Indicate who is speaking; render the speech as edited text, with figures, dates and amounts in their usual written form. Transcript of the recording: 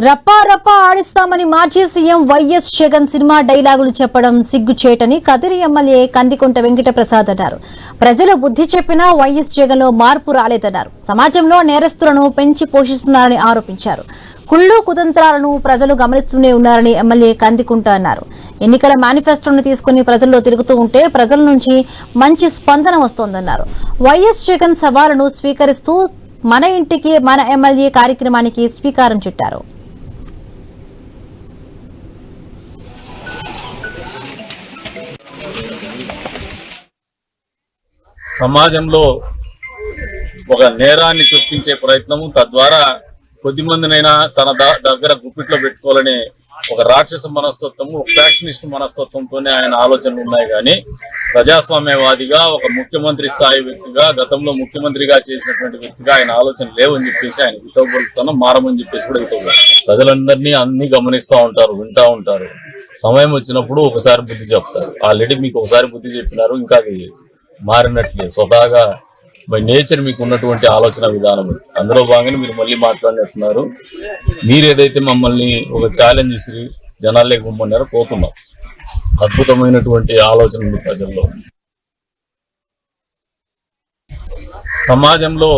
Speaker 1: రప్పా రప్పా ఆడిస్తామని మాజీ CM YS Jagan cinema డైలాగులు చెప్పడం సిగ్గుచేటని కదిరి ఎమ్మెల్యే కందికుంట వెంకటప్రసాద్ అన్నారు. ప్రజలు బుద్ధి చెప్పినా వైఎస్ జగన్ లో మార్పు రాలేదన్నారు. సమాజంలో నేరస్తులను పెంచి పోషిస్తున్నారని ఆరోపించారు. కుళ్ళు కుతంత్రాలను ప్రజలు గమనిస్తూనే ఉన్నారని ఎమ్మెల్యే కందికుంట అన్నారు. ఎన్నికల మేనిఫెస్టోను తీసుకుని ప్రజల్లో తిరుగుతూ ఉంటే ప్రజల నుంచి మంచి స్పందన వస్తోందన్నారు. వైఎస్ జగన్ సవాలును స్వీకరిస్తూ మన ఇంటికి మన ఎమ్మెల్యే కార్యక్రమానికి స్వీకారం చుట్టారు.
Speaker 2: సమాజంలో ఒక నేరాన్ని చొప్పించే ప్రయత్నము, తద్వారా కొద్ది మందినైనా తన దగ్గర గుప్పిట్లో పెట్టుకోవాలనే ఒక రాక్షస మనస్తత్వము, ఒక ఫ్యాక్షనిస్ట్ మనస్తత్వంతోనే ఆయన ఆలోచనలు ఉన్నాయి. కానీ ప్రజాస్వామ్యవాదిగా, ఒక ముఖ్యమంత్రి స్థాయి వ్యక్తిగా, గతంలో ముఖ్యమంత్రిగా చేసినటువంటి వ్యక్తిగా ఆయన ఆలోచన లేవని చెప్పేసి ఆయన హితవుతున్నాం మారమని చెప్పేసి కూడా హితవు. ప్రజలందరినీ అన్ని గమనిస్తూ ఉంటారు, వింటూ ఉంటారు. సమయం వచ్చినప్పుడు ఒకసారి బుద్ధి చెప్తారు. ఆల్రెడీ మీకు ఒకసారి బుద్ధి చెప్పినారు, ఇంకా అది మారినట్లే. స్వతహాగా బై నేచర్ మీకు ఉన్నటువంటి ఆలోచన విధానం, అందులో భాగంగా మీరు మళ్ళీ మాట్లాడినట్టున్నారు. మీరు ఏదైతే మమ్మల్ని ఒక ఛాలెంజ్ చేసి జనాల్లోకి పొమ్మన్నారో పోతున్నాం. అద్భుతమైనటువంటి ఆలోచన ఉంది ప్రజల్లో. సమాజంలో